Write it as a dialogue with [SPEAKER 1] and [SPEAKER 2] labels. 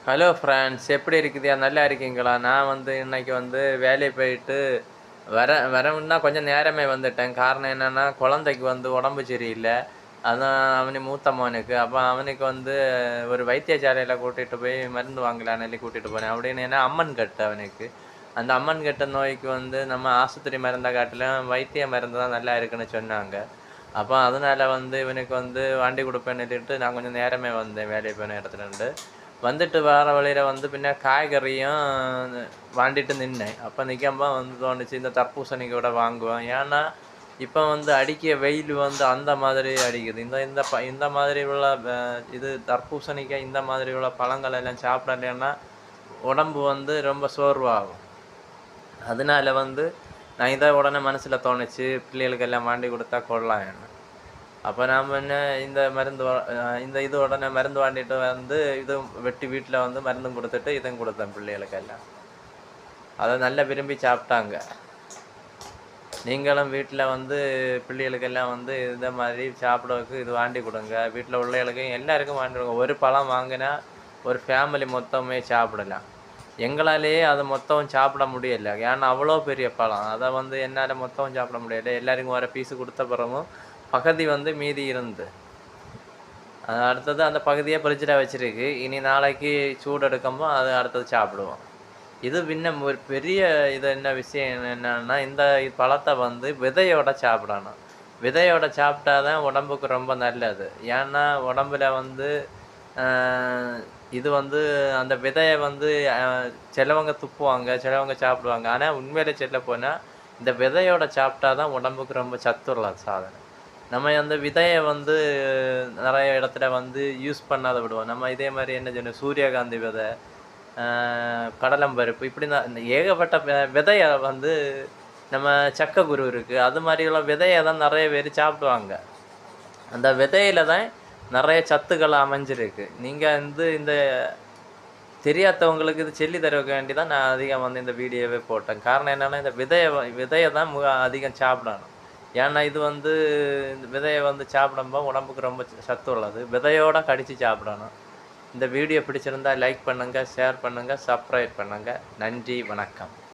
[SPEAKER 1] Hello friends, எப்படி இருக்குதியா? நல்லா இருக்கீங்களா? நான் இன்னைக்கு வேலைக்கு போயிட்டு வரவுன்னா கொஞ்சம் நேரமே வந்துட்டேன். காரணம் என்னன்னா, குழந்தைக்கு உடம்பு சரியில்ல. அதான் அவனு மூத்த மகனுக்கு. அப்ப அவனுக்கு ஒரு வைத்தியசாலையில கூட்டிட்டு போய் மருந்து வாங்கலான்னு சொல்லி கூட்டிட்டு போனேன். அப்படின்னு ஏன்னா அம்மன் கட்டு அவனுக்கு. அந்த அம்மன் கட்டு நோய்க்கு நம்ம ஆஸ்பத்திரி மருந்த காட்டிலும் வைத்திய மருந்து தான் நல்லா இருக்குன்னு சொன்னாங்க. அப்ப அதனால இவனுக்கு வாண்டி குடுப்பேன்னு சொல்லிட்டு நான் கொஞ்சம் நேரமே வந்தேன் வேலைக்கு போன இடத்துலருந்து. வந்துட்டு வர வழியில பின்ன காய்கறியும் வாண்டிட்டு நின்னேன். அப்ப நிக்கும்போது தோணுச்சு, இந்த தர்பூசணி கூட வாங்குவோம். ஏன்னா, இப்ப அடிக்கிற வெயில் அந்த மாதிரி அடிக்குது. இந்த இந்த இந்த மாதிரி உள்ள இது தர்பூசணிக்காய் இந்த மாதிரி உள்ள பழங்கள் எல்லாம் சாப்பிடலைன்னா உடம்பு ரொம்ப சோர்வாகும். அதனால நான் இத உடனே மனசுல தோணுச்சு, பிள்ளைகளுக்கு எல்லாம் வாண்டி குடுத்தா கொள்ளலாம்ன்னு. அப்ப நாம என்ன இந்த மருந்து இந்த இது உடனே மருந்து வாங்கிட்டு இதுவும் வெட்டி வீட்ல மருந்தும் குடுத்துட்டு இதுவும் குடுத்தேன் பிள்ளைகளுக்கெல்லாம். அத நல்லா விரும்பி சாப்பிட்டாங்க. நீங்களும் வீட்ல பிள்ளைகளுக்கெல்லாம் இந்த மாதிரி சாப்பிடறதுக்கு இது வாண்டி குடுங்க. வீட்ல உள்ளவங்களுக்கும் எல்லாருக்கும் வாண்டி குடுங்க. ஒரு பழம் வாங்குனா ஒரு ஃபேமிலி மொத்தமே சாப்பிடலாம். எங்களாலேயே அத மொத்தம் சாப்பிட முடியல. ஏன்னா அவ்வளோ பெரிய பழம். அத என்னால மொத்தம் சாப்பிட முடியல. எல்லாருக்கும் ஒரு பீஸ் குடுத்த பிறகும் பகுதி மீதி இருந்து. அடுத்தது அந்த பகுதிய ஃப்ரிட்ஜ்ல வச்சிருக்கு. இனி நாளைக்கு சூடு எடுக்கும்போது அது அடுத்தது சாப்பிடுவோம். இது பின்ன ஒரு பெரிய இது என்ன விஷயம் என்னன்னா, இந்த பழத்த விதையோட சாப்பிடணும். விதையோட சாப்பிட்டா தான் உடம்புக்கு ரொம்ப நல்லது. ஏன்னா உடம்புல அ இது அந்த விதைய அ சிலவங்க துப்புவாங்க, சிலவங்க சாப்பிடுவாங்க. ஆனா உண்மையிலே சொல்லப்போனா, இந்த விதையோட சாப்பிட்டா தான் உடம்புக்கு ரொம்ப சத்துள்ள சாதனம். நம்ம அந்த விதைய நெறைய இடத்துல யூஸ் பண்ணாத விடுவோம். நம்ம இதே மாரி என்ன செய்யணும், சூரியகாந்தி விதை, அ கடலம்பருப்பு இப்படி தான் இந்த ஏகப்பட்ட விதைய நம்ம சக்கக்குரு இருக்கு. அது மாரிയുള്ള விதைய தான் நெறைய பேரு சாப்பிடுவாங்க. அந்த விதையில தான் நெறைய சத்துக்கள் அமைஞ்சிருக்கு. நீங்க இந்த தெரியாதவங்களுக்கு இது சொல்லி தரதுக்கு வேண்டி தான் நான் அதிகம் இந்த வீடியோவே போட்டேன். காரணம் என்னன்னா, இந்த விதைய தான் அதிகம் சாப்பிடணும். ஏன்னா இது இந்த விதைய சாப்பிடும்போது உடம்புக்கு ரொம்ப சத்து உள்ளது. விதையோட கடிச்சு சாப்பிடணும். இந்த வீடியோ பிடிச்சிருந்தா லைக் பண்ணுங்க, ஷேர் பண்ணுங்க, சப்ஸ்கிரைப் பண்ணுங்க. நன்றி, வணக்கம்.